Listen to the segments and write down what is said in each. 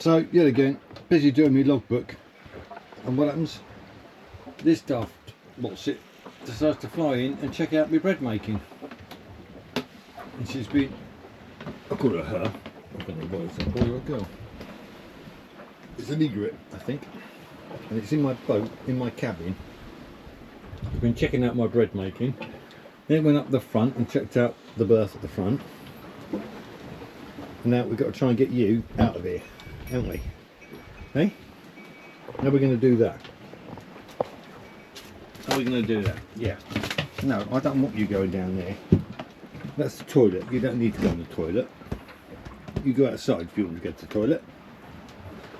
So yet again, busy doing my logbook, and what happens? This daft what's it decides to fly in and check out my bread making. And she's been, I call her her, I don't know what it's, I call her a girl. It's an egret, I think, and it's in my boat, in my cabin. I've been checking out my bread making. Then went up the front and checked out the berth at the front. And now we've got to try and get you out of here, haven't we? Hey? How are we going to do that? How are we going to do that? Yeah. No, I don't want you going down there. That's the toilet. You don't need to go in the toilet. You go outside if you want to get to the toilet.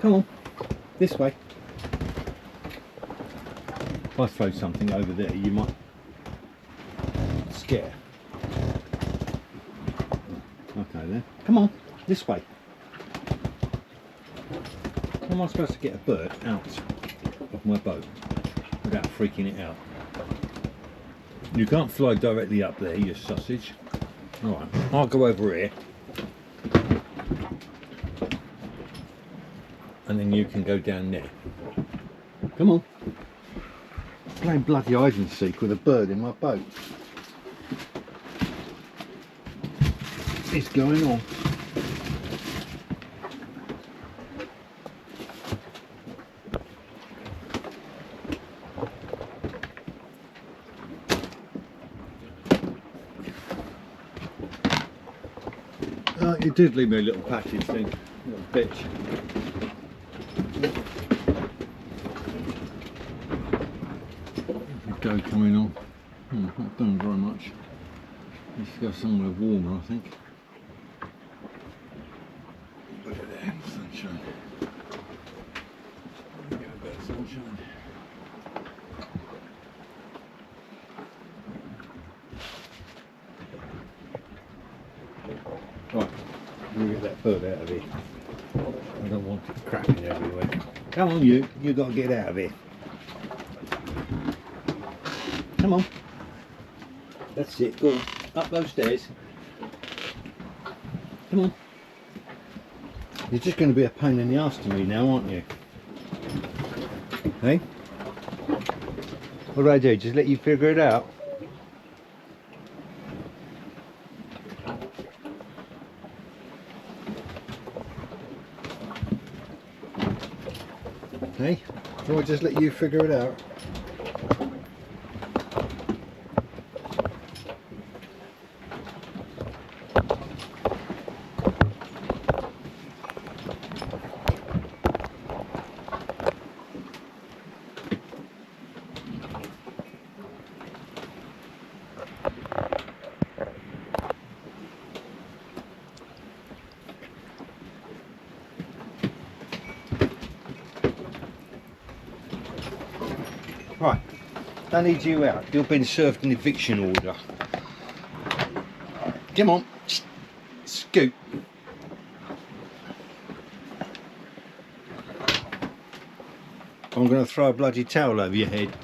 Come on. This way. If I throw something over there, you might scare. Okay then. Come on. This way. How am I supposed to get a bird out of my boat without freaking it out? You can't fly directly up there, you sausage. Alright, I'll go over here. And then you can go down there. Come on. Playing bloody hide and seek with a bird in my boat. What's going on? You did leave me a little package thing, little bitch. Go coming on. Not doing very much. Needs to go somewhere warmer, I think. Look at that sunshine. Get a bit of sunshine. Right, I'm going to get that bird out of here. I don't want it cracking everywhere. Come on you got to get out of here. Come on. That's it, go on. Up those stairs. Come on. You're just going to be a pain in the arse to me now, aren't you? Hey? What do I do? Just let you figure it out? Hey? Do I just let you figure it out? Right, I need you out. You've been served an eviction order. Come on, scoot. I'm going to throw a bloody towel over your head.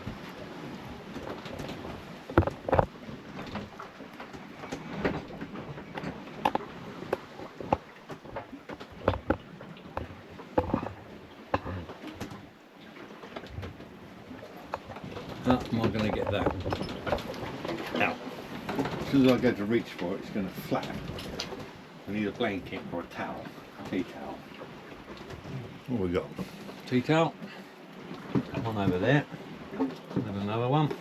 How am I going to get that out? As soon as I go to reach for it, it's going to flap. I need a blanket or a towel, tea towel. What have we got? Tea towel. One over there. And another one.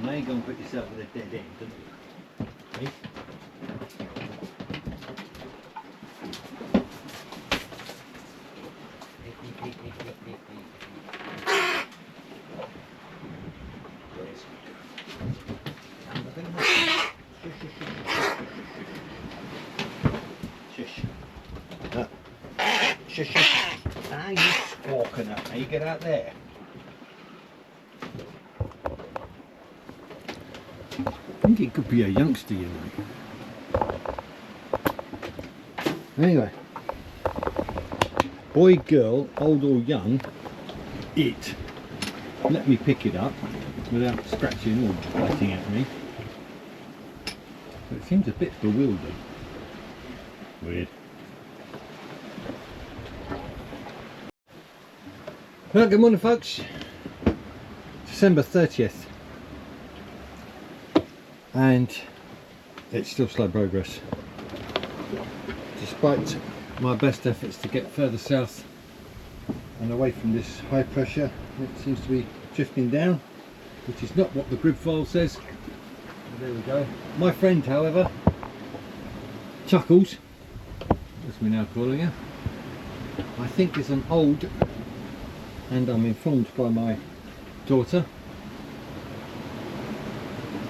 Now you're going to put yourself at a dead end, don't you? Okay. Shush, shush. Ah, you squawking at me. Get out there. I think it could be a youngster, you know. Anyway. Boy, girl, old or young, it. Let me pick it up. without scratching or biting at me. But it seems a bit bewildered. Weird. Well, good morning folks. December 30th. And it's still slow progress. Despite my best efforts to get further south and away from this high pressure, it seems to be drifting down, which is not what the grid file says. There we go. My friend, however, Chuckles, as we're now calling her, I think is an old, and I'm informed by my daughter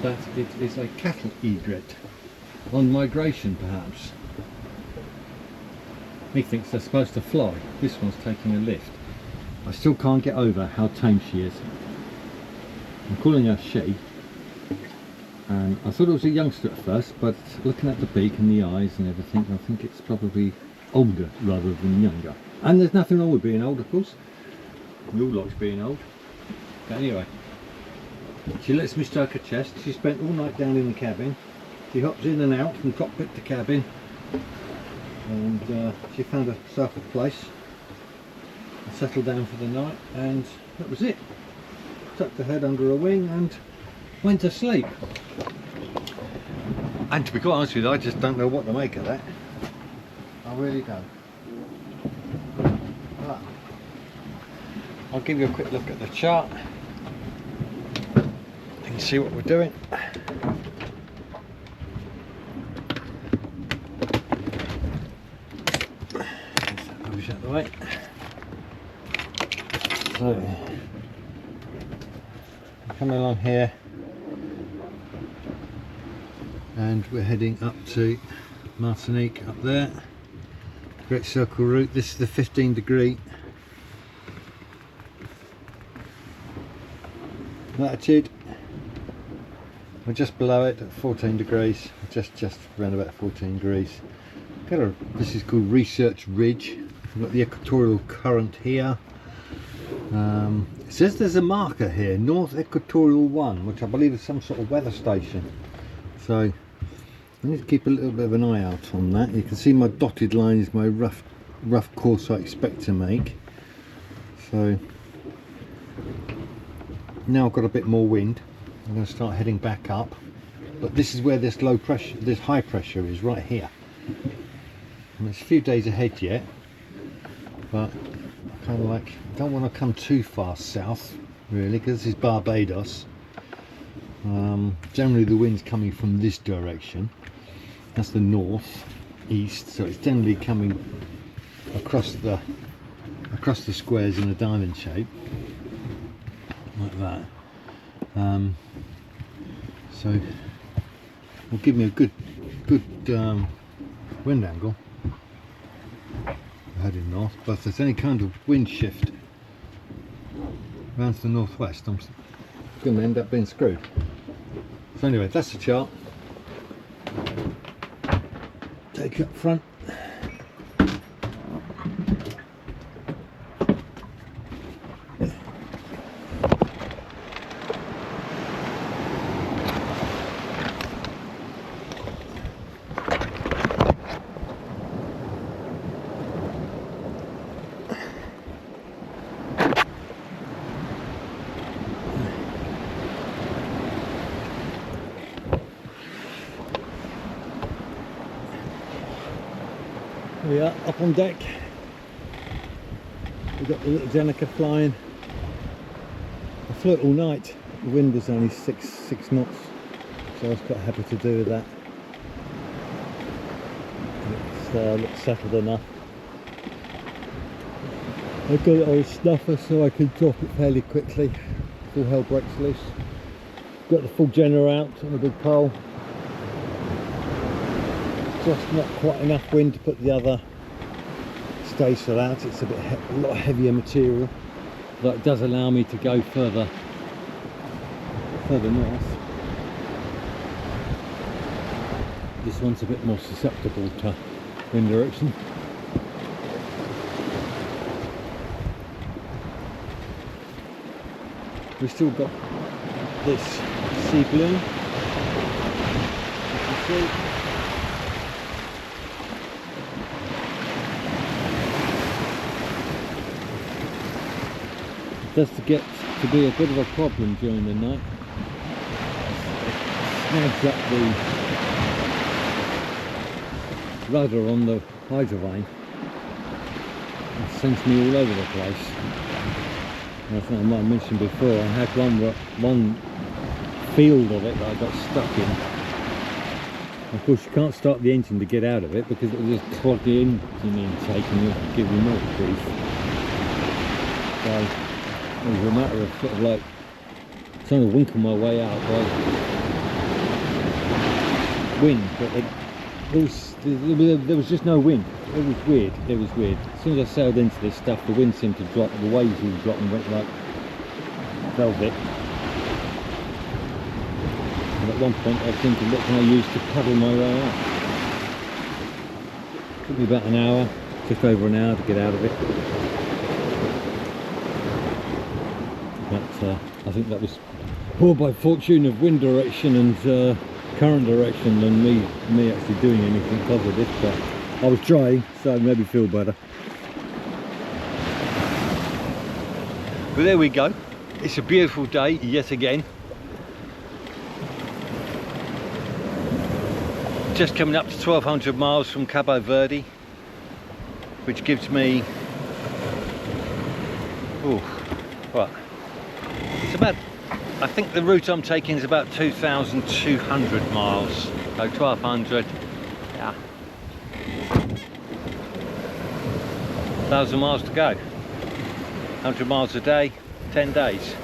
that it is a cattle egret on migration, perhaps. He thinks they're supposed to fly. This one's taking a lift. I still can't get over how tame she is. I'm calling her she. And I thought it was a youngster at first, but looking at the beak and the eyes and everything, I think it's probably older rather than younger. And there's nothing wrong with being old, of course. We all like being old. But anyway, she lets me stroke her chest. She spent all night down in the cabin. She hops in and out from cockpit to cabin. And she found herself a place and settled down for the night, and that was it. Tucked her head under her wing and went to sleep. And to be quite honest with you, I just don't know what to make of that. I really don't. But I'll give you a quick look at the chart and see what we're doing. Push out the way. So coming along here, and we're heading up to Martinique up there. Great Circle route. This is the 15° latitude. We're just below it at 14 degrees, just around about 14 degrees. This is called Research Ridge. We've got the equatorial current here. It says there's a marker here, North Equatorial 1, which I believe is some sort of weather station. So I need to keep a little bit of an eye out on that. You can see my dotted line is my rough course I expect to make. So now I've got a bit more wind, I'm going to start heading back up. But this is where this low pressure, this high pressure is, right here. And it's a few days ahead yet, but kind of like don't want to come too far south really, because this is Barbados. Generally the wind's coming from this direction. That's the north east, so it's generally coming across the squares in a diamond shape like that. So will give me a good wind angle heading north, but if there's any kind of wind shift around to the northwest, I'm going to end up being screwed. So anyway, that's the chart. Take it up front. We are up on deck. We've got the little Jenica flying. I flew it all night. The wind was only six knots, so I was quite happy to do with that. It's looks settled enough. I've got it on a snuffer so I can drop it fairly quickly if all hell breaks loose. Got the full Jenna out on a big pole. Just not quite enough wind to put the other staysail out. It's a lot heavier material, but it does allow me to go further north. This one's a bit more susceptible to wind direction. We've still got this sea blue. You can see. It does get to be a bit of a problem during the night. It snags up the rudder on the hydrovane and sends me all over the place. And I think I might have mentioned before, I had one field of it that I got stuck in. Of course you can't start the engine to get out of it because it will just clog the engine intake and you'll give you more grief. So it was a matter of sort of like trying to winkle my way out by wind, but there was just no wind. It was weird. It was weird. As soon as I sailed into this stuff, the wind seemed to drop, the waves all dropped and went like velvet. And at one point I was thinking, what can I use to paddle my way out? It took me about an hour, just over an hour to get out of it. But I think that was more by fortune of wind direction and current direction than me actually doing anything positive. But I was trying, so it made me feel better. But there we go. It's a beautiful day yet again. Just coming up to 1200 miles from Cabo Verde, which gives me, it's about, I think the route I'm taking is about 2,200 miles, so 1200, yeah. 1,000 miles to go, 100 miles a day, 10 days.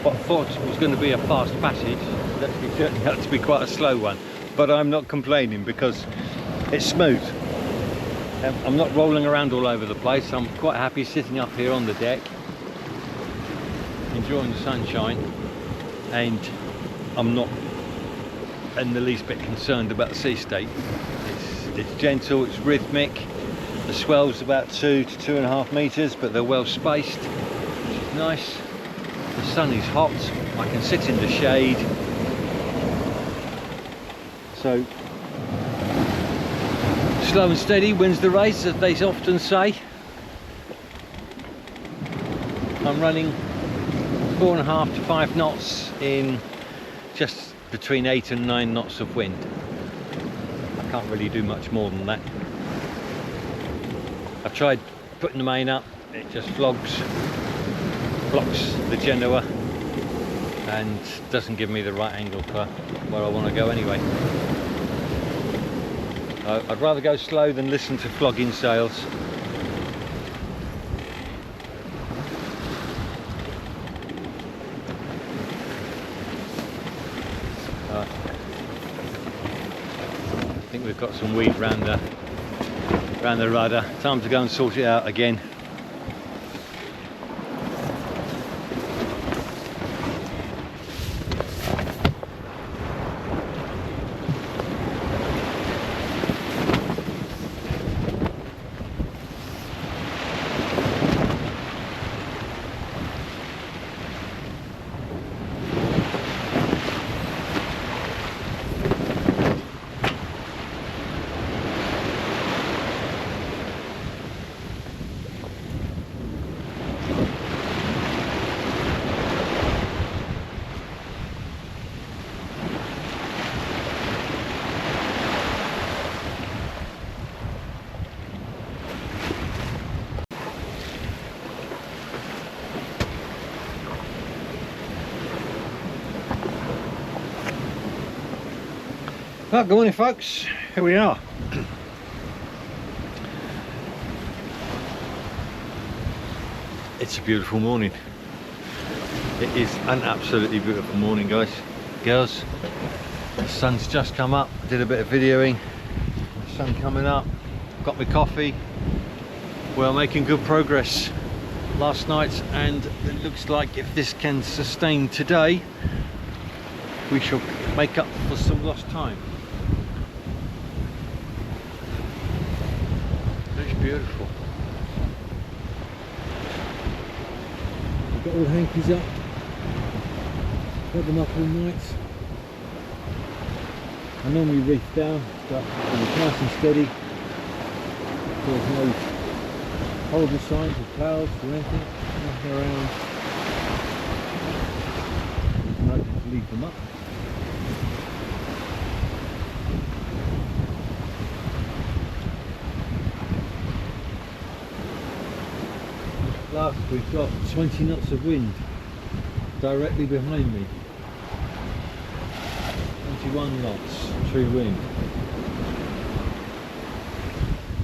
What I thought was going to be a fast passage has actually turned out to be quite a slow one, but I'm not complaining because it's smooth. I'm not rolling around all over the place. I'm quite happy sitting up here on the deck, enjoying the sunshine, and I'm not in the least bit concerned about the sea state. It's gentle, it's rhythmic. The swell's about 2 to 2.5 meters, but they're well spaced, which is nice. The sun is hot, I can sit in the shade. So, slow and steady wins the race, as they often say. I'm running 4.5 to 5 knots in just between 8 and 9 knots of wind. I can't really do much more than that. I've tried putting the main up, it just blocks the Genoa and doesn't give me the right angle for where I want to go anyway. I'd rather go slow than listen to flogging sails. I think we've got some weed round the rudder. Time to go and sort it out again. Well, good morning folks, here we are. It's a beautiful morning. It is an absolutely beautiful morning, guys, girls. The sun's just come up, did a bit of videoing, the sun coming up, got my coffee. We're making good progress last night, and it looks like if this can sustain today, we shall make up for some lost time. It's beautiful. We've got all the hankies up. Got them up all night. I normally reef down, but it's nice and steady. There's no horrible signs of clouds or anything, nothing around. There's no to leave them up. Last we've got 20 knots of wind directly behind me. 21 knots true wind.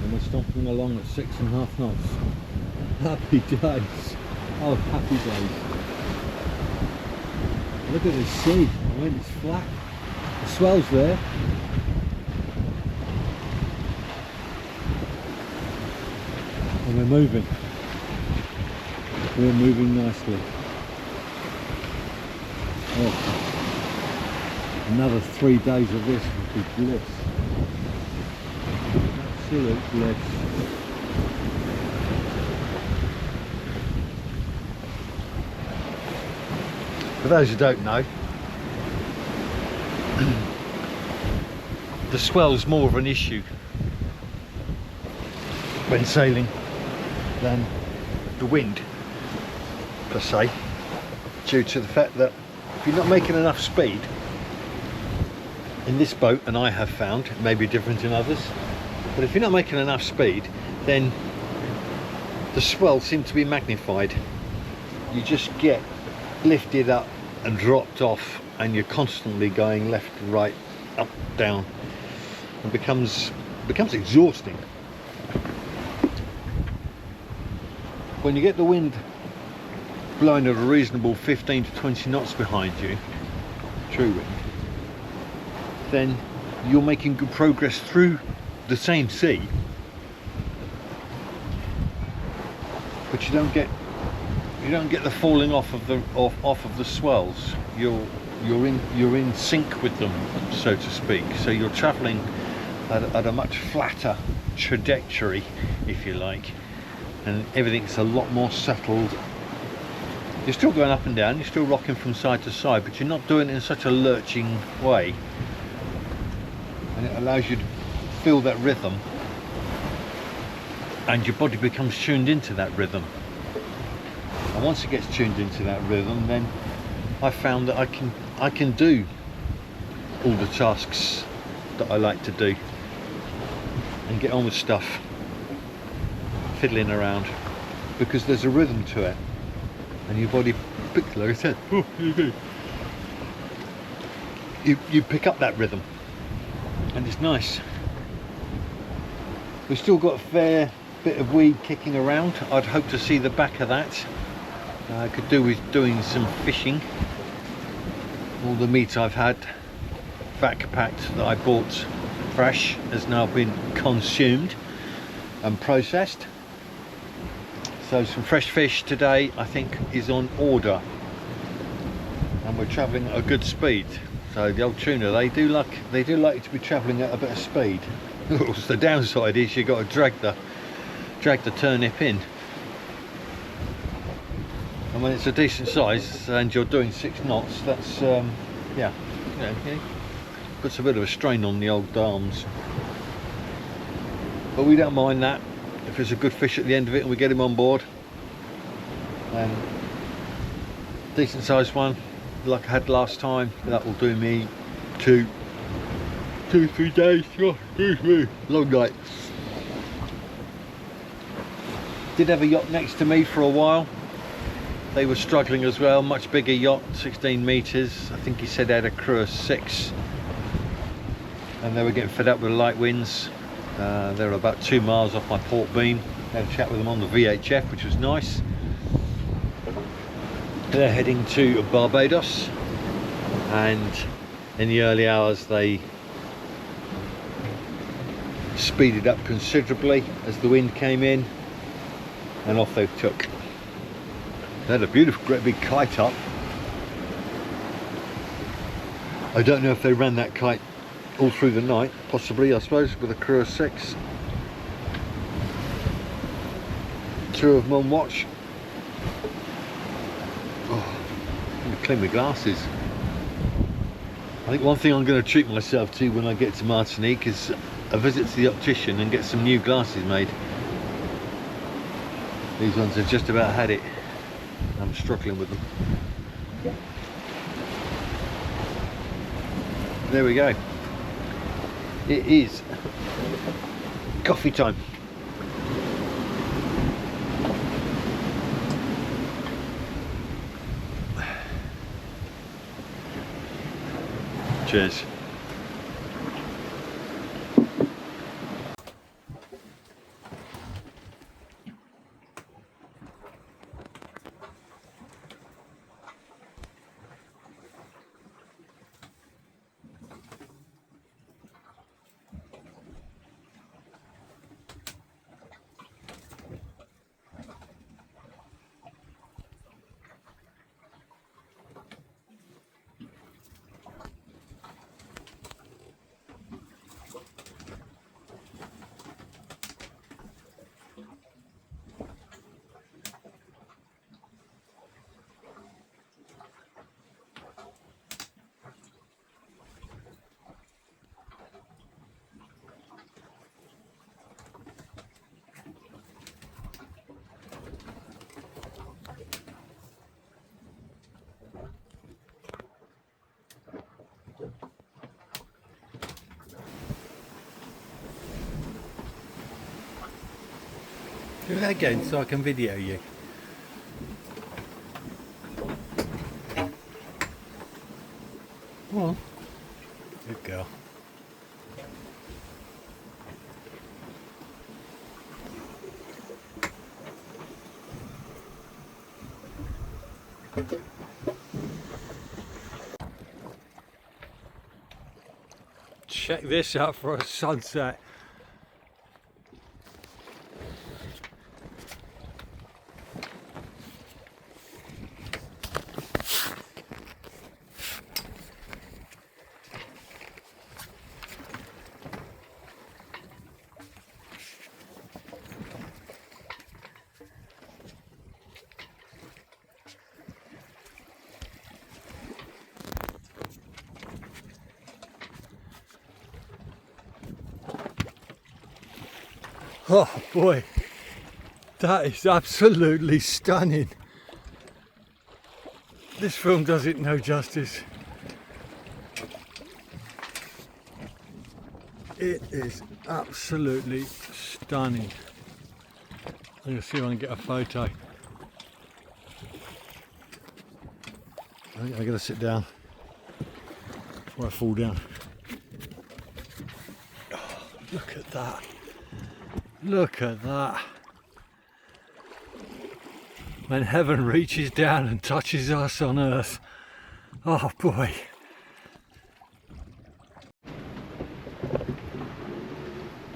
And we're stomping along at 6.5 knots. Happy days. Oh, happy days. Look at this sea. I mean, it's flat. The swell's there. And we're moving. We're moving nicely. Oh. Another 3 days of this would be bliss. Absolute bliss. For those who don't know, the swell's more of an issue when sailing than the wind per se, due to the fact that if you're not making enough speed in this boat, and I have found it may be different in others, but if you're not making enough speed, then the swell seems to be magnified. You just get lifted up and dropped off, and you're constantly going left, right, up, down, and becomes exhausting. When you get the wind blowing at a reasonable 15 to 20 knots behind you, true wind, then you're making good progress through the same sea, but you don't get the falling off of the swells. You're in sync with them, so to speak. So you're travelling at a much flatter trajectory, if you like, and everything's a lot more settled. You're still going up and down, you're still rocking from side to side, but you're not doing it in such a lurching way, and it allows you to feel that rhythm, and your body becomes tuned into that rhythm. And once it gets tuned into that rhythm, then I found that I can do all the tasks that I like to do and get on with stuff, fiddling around, because there's a rhythm to it, and your body, like I said, you pick up that rhythm, and it's nice. We've still got a fair bit of weed kicking around. I'd hope to see the back of that. I could do with doing some fishing. All the meat I've had vac packed that I bought fresh has now been consumed and processed. So some fresh fish today, I think, is on order, and we're travelling at a good speed. So the old tuna, they do like to be travelling at a bit of speed. The downside is you've got to drag the turnip in, and when it's a decent size and you're doing 6 knots, that's yeah, puts a bit of a strain on the old arms. But we don't mind that if there's a good fish at the end of it and we get him on board. And decent sized one like I had last time, that will do me 2-3 days. Oh, excuse me, long night. Did have a yacht next to me for a while. They were struggling as well, much bigger yacht, 16 metres. I think he said they had a crew of 6, and they were getting fed up with the light winds. They were about 2 miles off my port beam. Had a chat with them on the VHF, which was nice. They're heading to Barbados, and in the early hours they speeded up considerably as the wind came in, and off they took. They had a beautiful great big kite up. I don't know if they ran that kite all through the night, possibly, I suppose, with a crew of 6. 2 of them on watch. Oh, let me clean my glasses. I think one thing I'm going to treat myself to when I get to Martinique is a visit to the optician and get some new glasses made. These ones have just about had it. I'm struggling with them. There we go. It is coffee time. Cheers. Do that again so I can video you. Come on. Good girl. Check this out for a sunset. Oh boy, that is absolutely stunning. This film does it no justice. It is absolutely stunning. I'm going to see if I can get a photo. I think I'm going to sit down before I fall down. Oh, look at that. Look at that. When heaven reaches down and touches us on earth. Oh boy.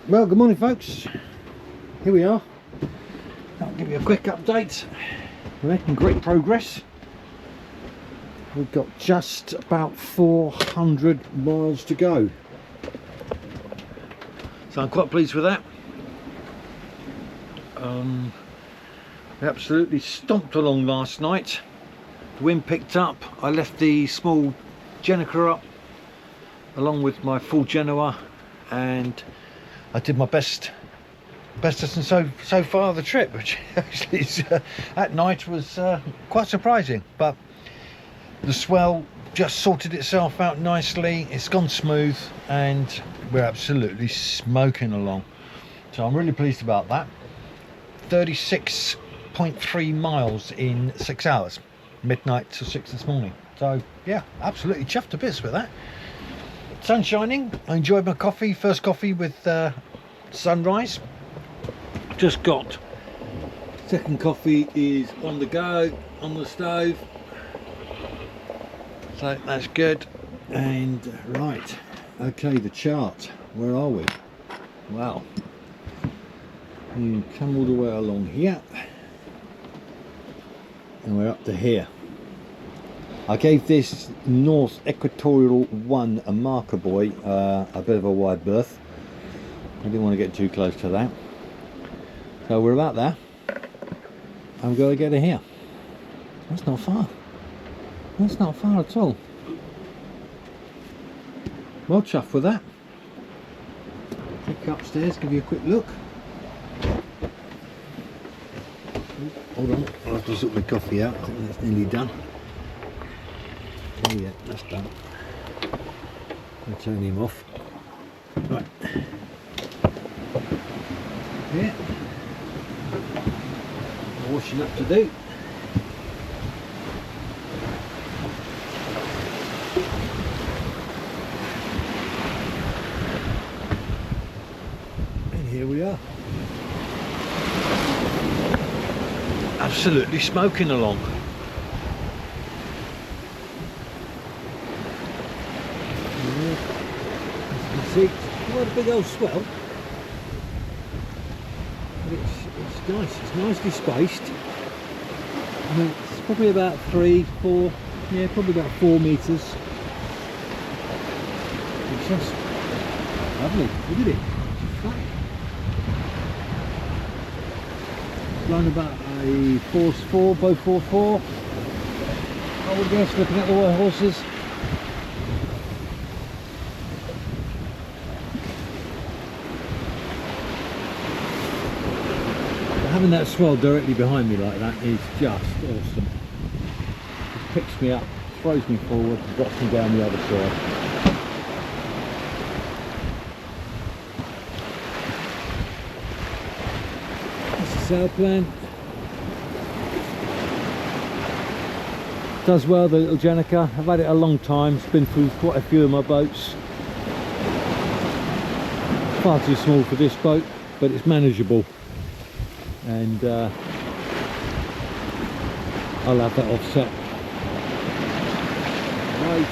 Well, good morning folks. Here we are. I'll give you a quick update. We're making great progress. We've got just about 400 miles to go. So I'm quite pleased with that. We absolutely stomped along last night. The wind picked up. I left the small Genoa up along with my full Genoa, and I did my bestest and so far of the trip, which actually is, at night was quite surprising. But the swell just sorted itself out nicely. It's gone smooth, and we're absolutely smoking along. So I'm really pleased about that. 36.3 miles in 6 hours, midnight to 6 this morning. So yeah, absolutely chuffed to bits with that. Sun's shining. I enjoyed my coffee, first coffee with sunrise. Just got second coffee is on the go, on the stove, so that's good. And right, okay, the chart, where are we? Wow, you come all the way along here and we're up to here. I gave this North Equatorial 1 a marker buoy a bit of a wide berth. I didn't want to get too close to that. So we're about there. I'm going to get it here. That's not far. That's not far at all. well chuffed with that. Take you upstairs, give you a quick look. Hold on, I'll have to sort my coffee out. I think that's nearly done. Oh yeah, that's done. I'll turn him off. Right. Yeah. Washing up to do. And here we are. Absolutely smoking along. Yeah. As you can see, quite a big old swell. But it's nice, it's nicely spaced. I mean, it's probably about 3-4, yeah, probably about 4 metres. It's just lovely, look at it. Blown about a force 4, bow 4-4. I would guess, looking at the white horses. Having that swell directly behind me like that is just awesome. It picks me up, throws me forward, drops me down the other side. This is our plan. Does well, the little Jenica. I've had it a long time, it's been through quite a few of my boats. Far too small for this boat, but it's manageable. And I'll have that offset. Right.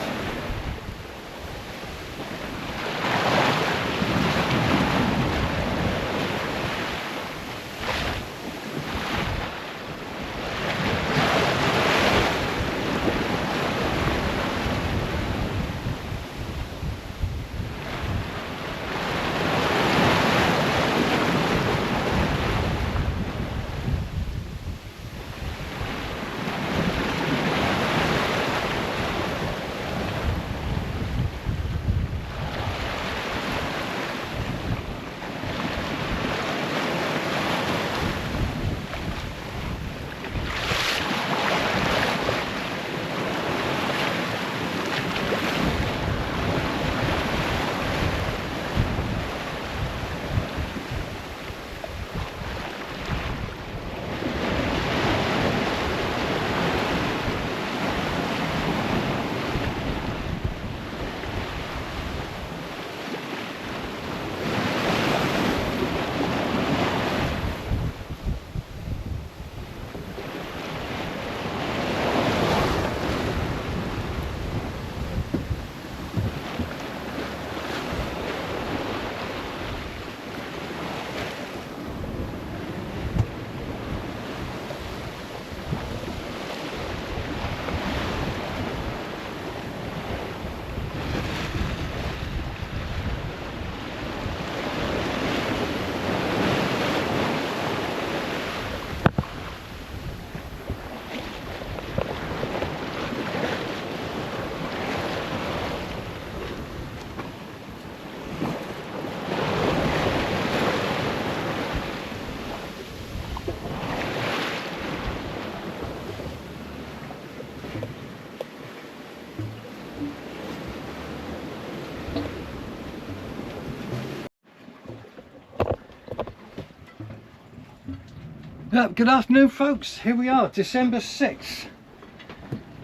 Good afternoon folks, here we are, December 6th,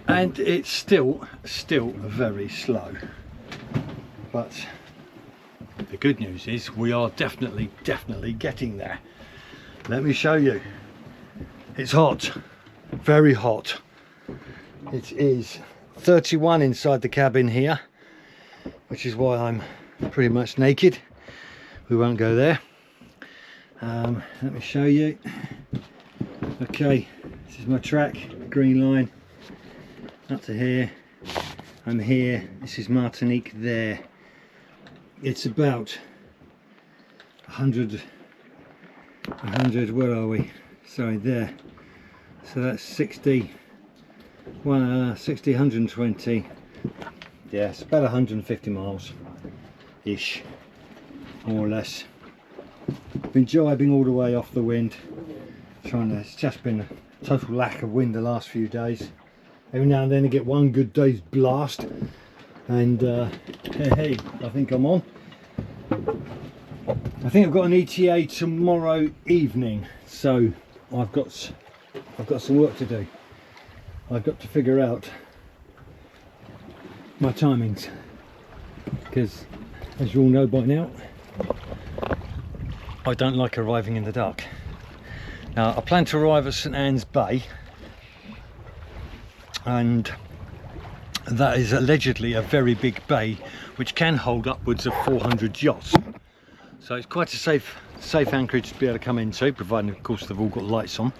and it's still very slow, but the good news is we are definitely getting there. Let me show you. It's hot, very hot. It is 31 inside the cabin here, which is why I'm pretty much naked. We won't go there. Let me show you. Okay, this is my track, green line up to here. I'm here, this is Martinique there. It's about 100, where are we? Sorry, there. So that's 60, 120. Yeah, it's about 150 miles. ish, more or less. Been jibing all the way off the wind, it's just been a total lack of wind the last few days. Every now and then I get one good day's blast, and hey, I think I'm on. I think I've got an ETA tomorrow evening, so I've got some work to do. I've got to figure out my timings, because as you all know by now, I don't like arriving in the dark. Now I plan to arrive at St Anne's Bay, and that is allegedly a very big bay which can hold upwards of 400 yachts. So it's quite a safe anchorage to be able to come into, providing of course they've all got lights on.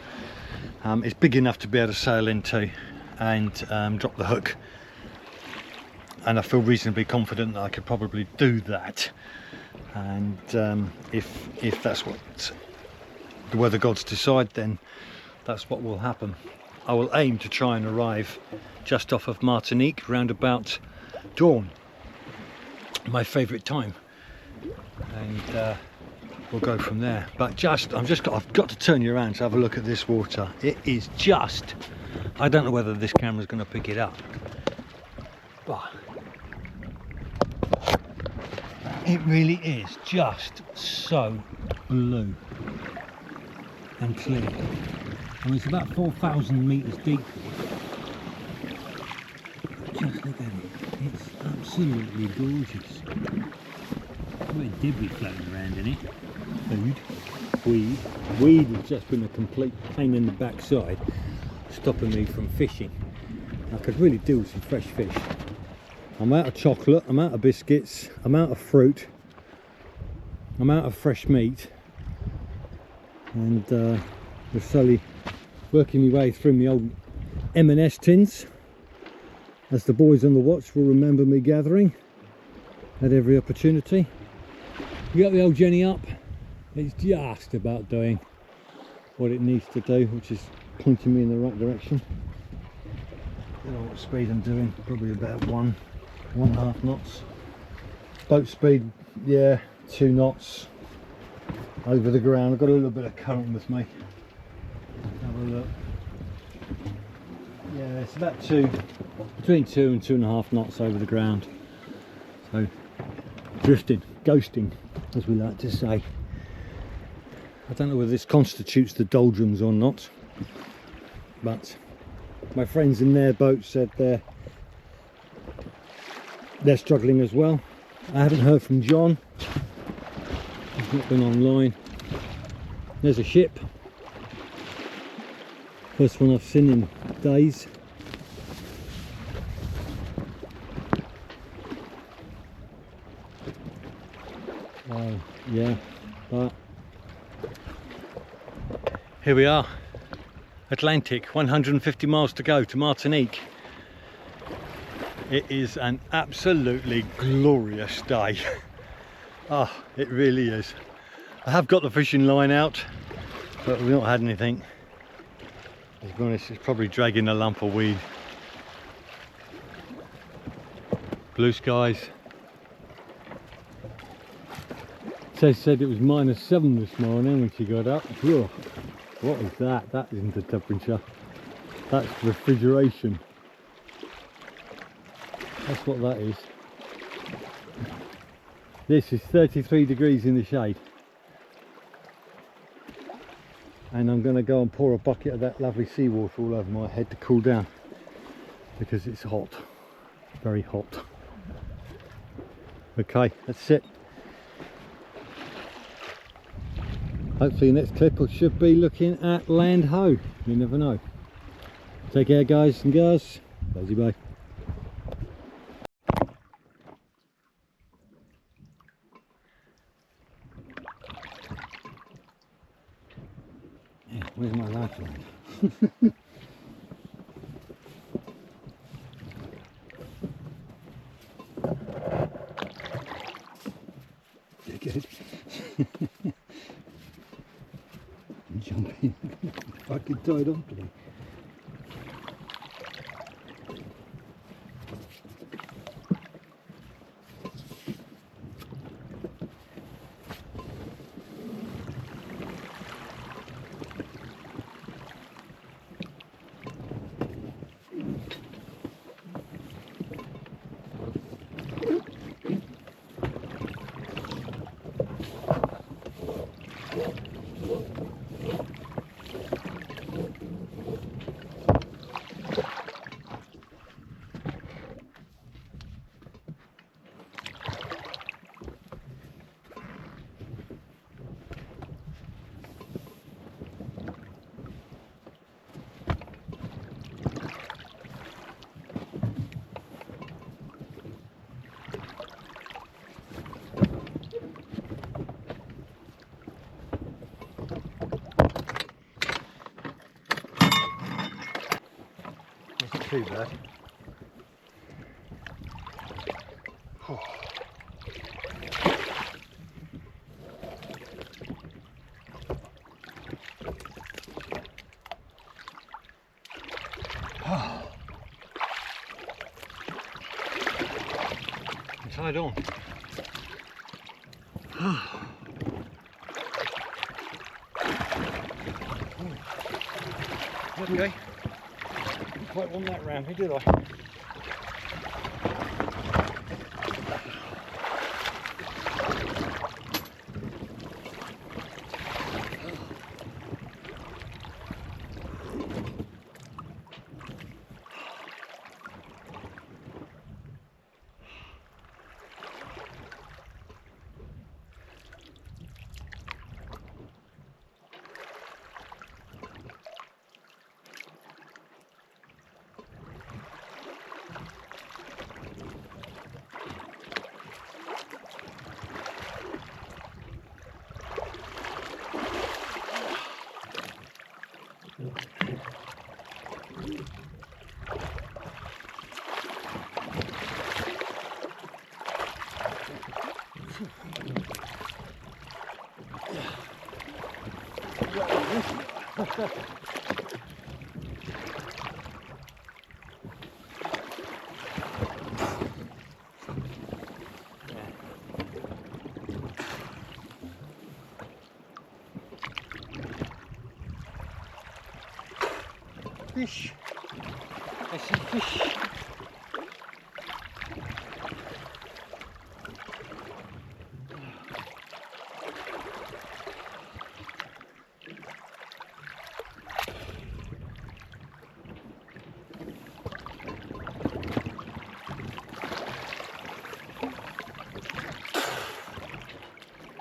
It's big enough to be able to sail into and drop the hook, and I feel reasonably confident that I could probably do that. And if that's what the weather gods decide, then that's what will happen. I will aim to try and arrive just off of Martinique round about dawn, my favourite time, and we'll go from there. But I've got to turn you around to have a look at this water. It is just, I don't know whether this camera's going to pick it up, but it really is just so blue and clear. And it's about 4,000 metres deep. Just look at it, it's absolutely gorgeous. There's debris floating around in it. Food, weed has just been a complete pain in the backside, stopping me from fishing. I could really do with some fresh fish. I'm out of chocolate, I'm out of biscuits, I'm out of fruit, I'm out of fresh meat, and we're slowly working my way through my old M&S tins, as the boys on the watch will remember me gathering at every opportunity. We got the old Jenny up, it's just about doing what it needs to do, which is pointing me in the right direction. I don't know what speed I'm doing, probably about 1.5 knots. Boat speed, yeah, 2 knots over the ground. I've got a little bit of current with me. Have a look. Yeah, it's about between 2 and 2.5 knots over the ground. So drifting, ghosting, as we like to say. I don't know whether this constitutes the doldrums or not, but my friends in their boat said they're struggling as well. I haven't heard from John, he's not been online. There's a ship, first one I've seen in days. Yeah, but here we are, Atlantic, 150 miles to go to Martinique. It is an absolutely glorious day. Oh, it really is. I have got the fishing line out, but we've not had anything. To be honest, it's probably dragging a lump of weed. Blue skies. Tess said it was -7 this morning when she got up. Whoa, what is that? That isn't a temperature. That's refrigeration. That's what that is. This is 33 degrees in the shade. And I'm going to go and pour a bucket of that lovely seawater all over my head to cool down, because it's hot, very hot. Okay, that's it. Hopefully next clip I should be looking at land ho. You never know. Take care guys and girls. Bye bye. Yeah, where's my lifeline? Good. Jump in. Fucking tied on to me. too bad. Oh. Oh. I'm tied on. Oh. Okay. Didn't quite want that round me, did I? Fish. I see fish.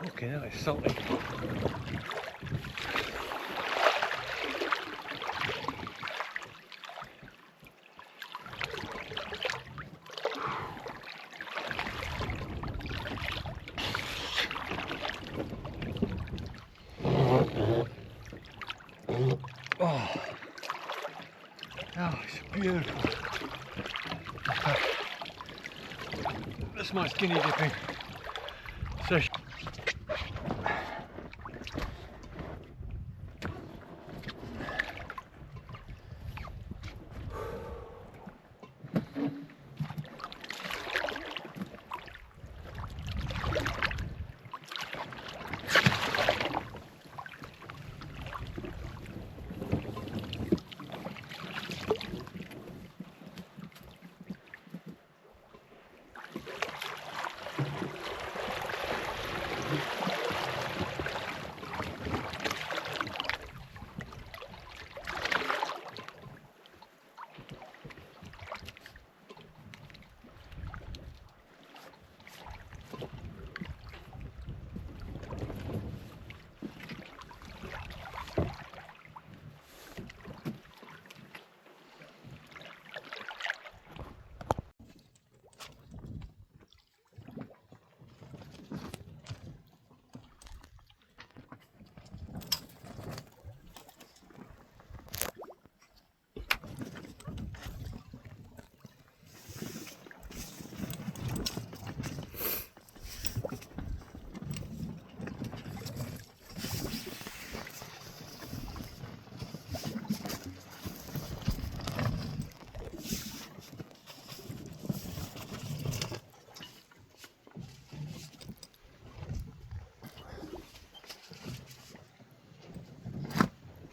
Okay, that is salty. Oh, it's beautiful. That's my skinny dipping session.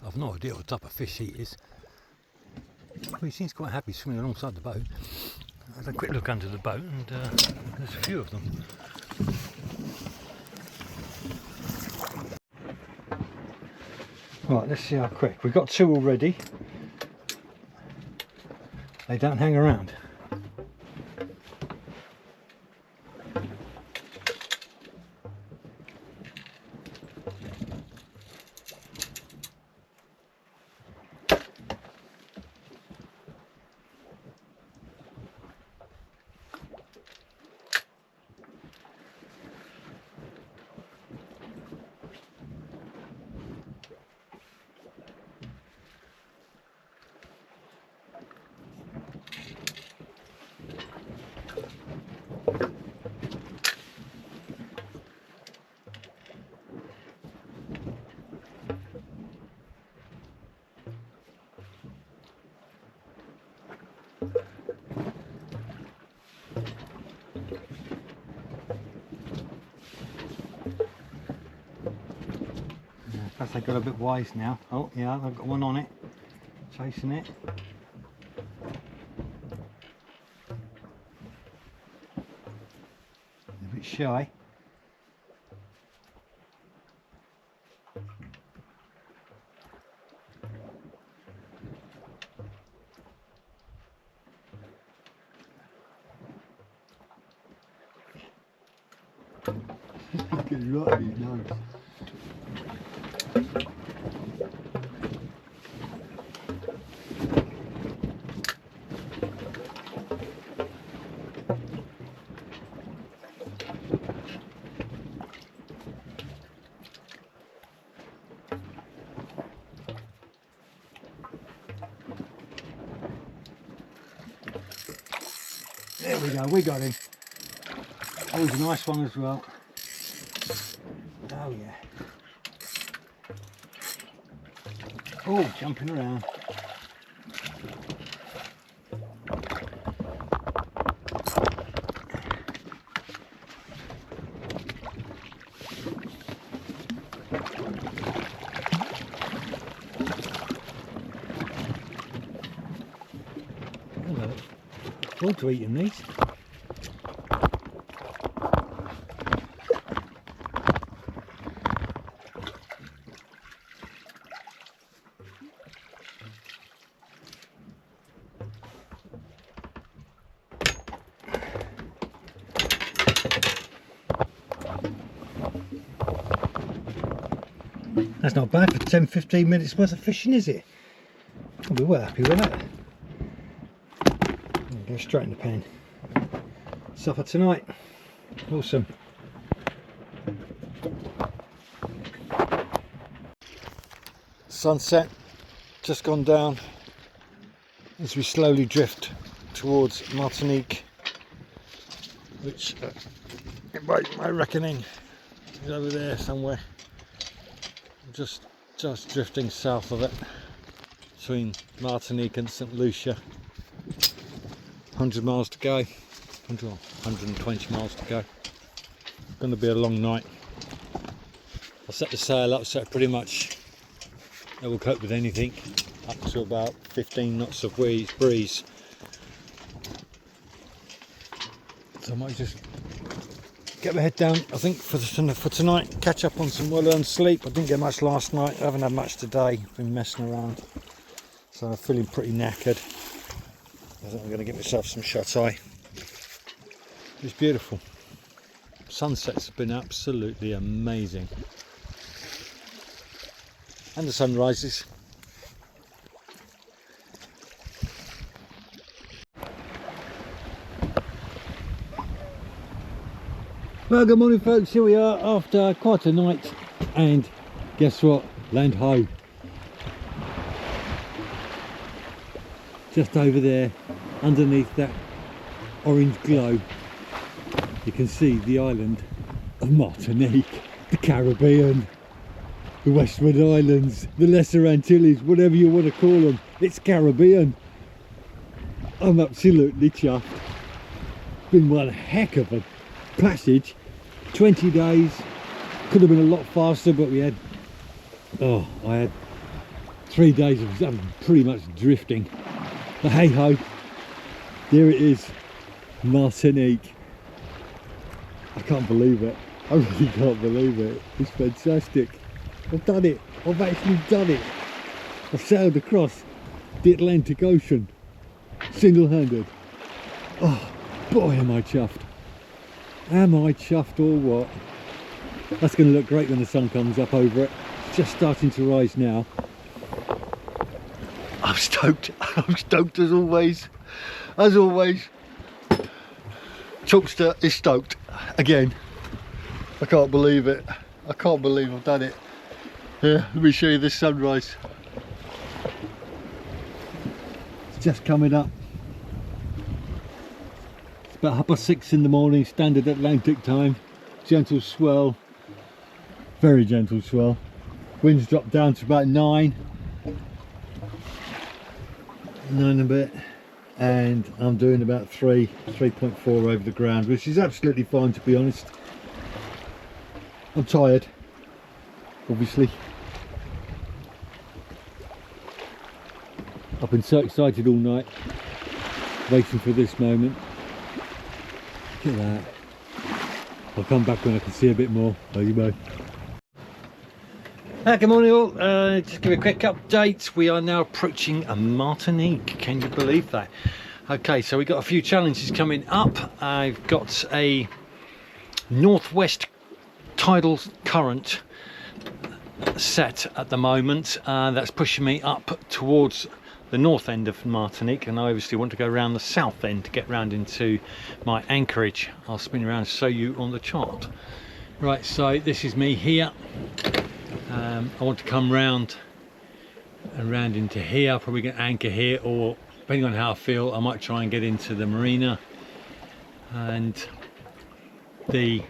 I've no idea what type of fish he is. Well, he seems quite happy swimming alongside the boat. I had a quick look under the boat and there's a few of them. Right, let's see how quick. We've got two already. They don't hang around. Perhaps they got a bit wise now. Oh yeah, I've got one on it, chasing it. A bit shy. Getting right in his nose. There we go, we got him. That was a nice one as well. Oh yeah. Oh, jumping around. Hello. Look forward to eating these. That's not bad for 10-15 minutes worth of fishing, is it? I'll be well happy with that. Go straight in the pen. Supper tonight. Awesome. Sunset just gone down as we slowly drift towards Martinique, which by my reckoning is over there somewhere. Just drifting south of it between Martinique and St. Lucia. 100 miles to go, 120 miles to go. It's going to be a long night. I'll set the sail up so it pretty much it will cope with anything up to about 15 knots of breeze. So I might just get my head down, I think, for tonight, catch up on some well-earned sleep. I didn't get much last night, I haven't had much today, I've been messing around. So I'm feeling pretty knackered. I think I'm going to get myself some shut-eye. It's beautiful. Sunsets have been absolutely amazing. And the sunrises. Well, good morning folks, here we are after quite a night, and guess what, land ho. Just over there, underneath that orange glow, you can see the island of Martinique, the Caribbean, the Westward Islands, the Lesser Antilles, whatever you want to call them, it's Caribbean. I'm absolutely chuffed. Been one heck of a passage. 20 days, could have been a lot faster, but we had, I had 3 days of pretty much drifting. But hey ho, there it is, Martinique. I can't believe it, I really can't believe it. It's fantastic. I've done it, I've actually done it. I've sailed across the Atlantic Ocean, single-handed. Oh boy, am I chuffed. Am I chuffed or what? That's going to look great when the sun comes up over it. It's just starting to rise now. I'm stoked. I'm stoked as always. As always. Chuckster is stoked. Again. I can't believe it. I can't believe I've done it. Here, let me show you this sunrise. It's just coming up. About 6:30 in the morning, standard Atlantic time. Gentle swell, very gentle swell. Winds dropped down to about 9 and a bit. and I'm doing about 3.4 over the ground, which is absolutely fine, to be honest. I'm tired, obviously. I've been so excited all night, waiting for this moment. Look at that. I'll come back when I can see a bit more. There you go. Good morning all, just give a quick update. We are now approaching a Martinique, can you believe that? Okay, so we've got a few challenges coming up. I've got a northwest tidal current set at the moment, that's pushing me up towards the north end of Martinique, and I obviously want to go around the south end to get round into my anchorage. I'll spin around and show you on the chart. Right, so this is me here. I want to come round and round into here. I'll probably get anchor here, or depending on how I feel, I might try and get into the marina. And the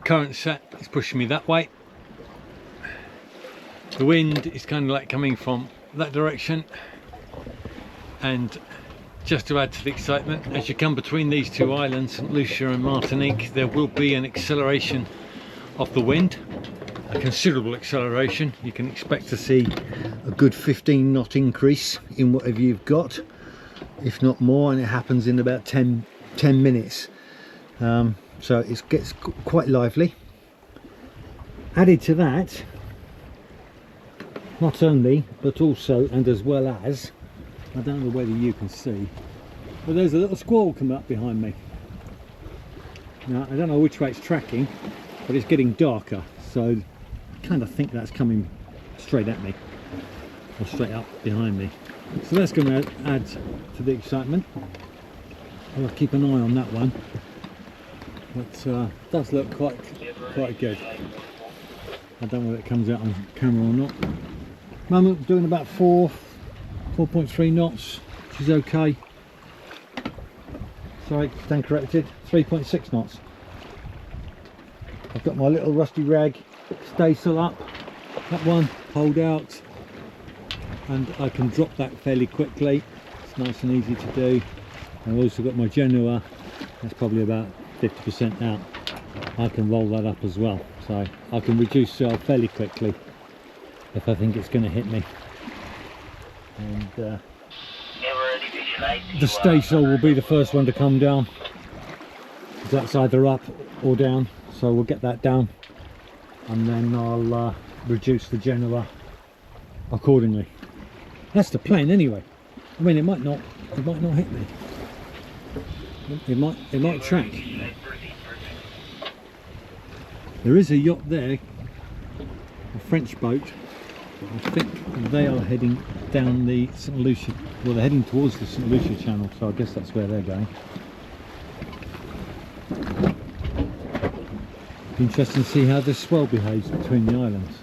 current set is pushing me that way. The wind is kind of like coming from that direction, and just to add to the excitement, as you come between these two islands, St. Lucia and Martinique, there will be an acceleration of the wind, a considerable acceleration. You can expect to see a good 15 knot increase in whatever you've got, if not more, and it happens in about 10 minutes. So it gets quite lively. Added to that, not only, but also and as well as, I don't know whether you can see, but there's a little squall coming up behind me. Now I don't know which way it's tracking, but it's getting darker, so I kind of think that's coming straight at me, or straight up behind me. So that's going to add to the excitement. I'll keep an eye on that one, but does look quite good. I don't know whether it comes out on camera or not. Moment doing about 4.3 knots, which is okay. Sorry, stand corrected, 3.6 knots. I've got my little rusty rag staysail up, that one, hold out, and I can drop that fairly quickly. It's nice and easy to do. I've also got my Genoa, that's probably about 50% out. I can roll that up as well, so I can reduce sail fairly quickly if I think it's going to hit me. And the staysail will be the first one to come down. That's either up or down, so we'll get that down, and then I'll reduce the Genoa accordingly. That's the plan anyway. I mean, it might not hit me. It might track. There is a yacht there, a French boat. I think they are heading down the St. Lucia, well, they're heading towards the St. Lucia channel, so I guess that's where they're going. Interesting to see how this swell behaves between the islands.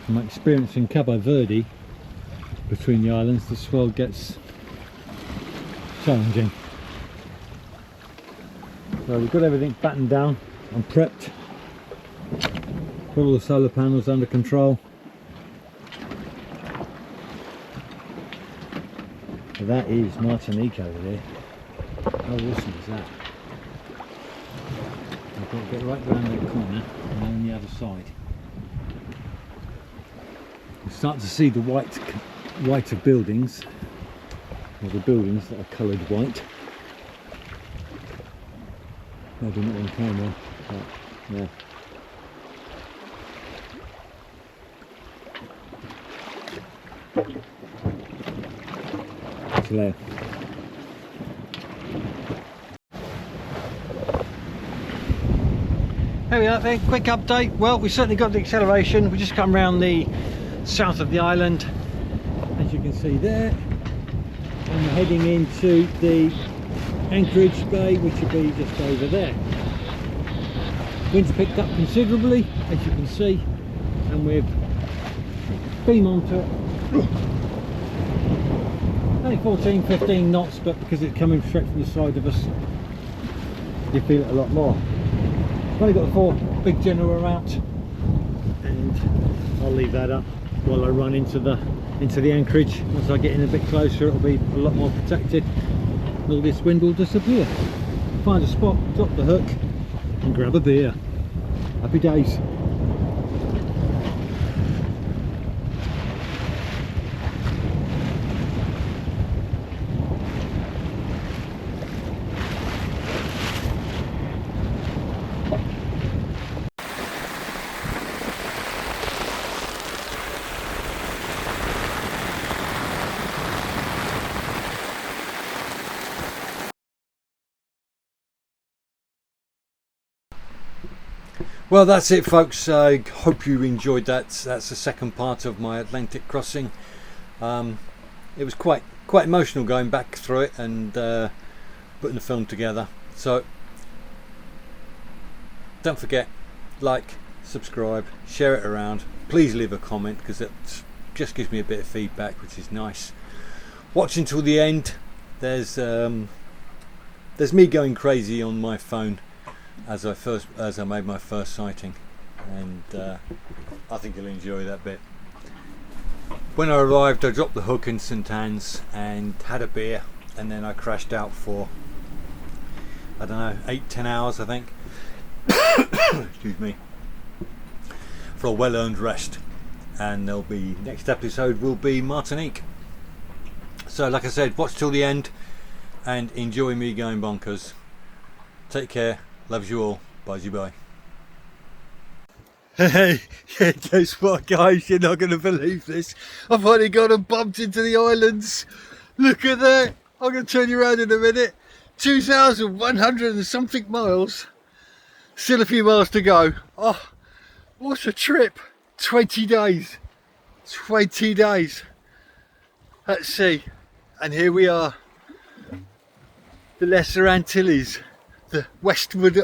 From my experience in Cabo Verde, between the islands, the swell gets challenging. So we've got everything battened down and prepped. Got all the solar panels under control. So that is Martinique over there. How awesome is that? I've got to get right around that corner and on the other side. You start to see the white of buildings, or the buildings that are coloured white. Maybe not on camera, but yeah. There. There we are then, quick update. Well, we certainly got the acceleration. We just come around the south of the island, as you can see there, and we're heading into the anchorage bay, which will be just over there. Wind's picked up considerably, as you can see, and we've been onto it. Only 14-15 knots, but because it's coming straight from the side of us, you feel it a lot more. I've only got the 4 big Genoa out, and I'll leave that up. while I run into the anchorage. Once I get in a bit closer, it'll be a lot more protected. All this wind will disappear. Find a spot, drop the hook, and grab a beer. Happy days. Well, that's it, folks. I hope you enjoyed that. That's the second part of my Atlantic crossing. It was quite emotional going back through it and putting the film together. So don't forget, like, subscribe, share it around. Please leave a comment, because it just gives me a bit of feedback, which is nice. Watch until the end. There's me going crazy on my phone as I made my first sighting, and I think you'll enjoy that bit. When I arrived, I dropped the hook in St Anne's and had a beer, and then I crashed out for, I don't know, 8-10 hours I think. Excuse me, for a well-earned rest. And there'll be, next episode will be Martinique. So like I said, watch till the end and enjoy me going bonkers. Take care. Loves you all. Bye. Hey, yeah, guess what, guys? You're not going to believe this. I've only gone and bumped into the islands. Look at that. I'm going to turn you around in a minute. 2,100 and something miles. Still a few miles to go. Oh, what a trip. 20 days. 20 days at sea. And here we are. The Lesser Antilles. The Westward,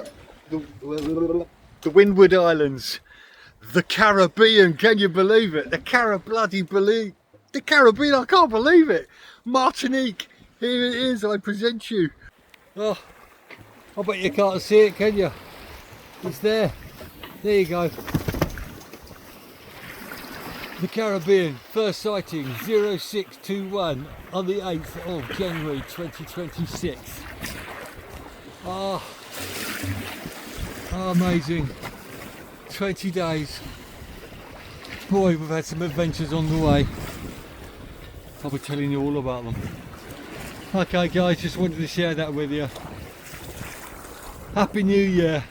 the Windward Islands, the Caribbean. Can you believe it? The Caribbean, I can't believe it. Martinique, here it is, I present you. Oh, I bet you can't see it, can you? It's there. There you go. The Caribbean, first sighting 0621 on the 8th of January 2026. Oh, amazing. 20 days. Boy, we've had some adventures on the way. I'll be telling you all about them. Okay guys, just wanted to share that with you. Happy New Year.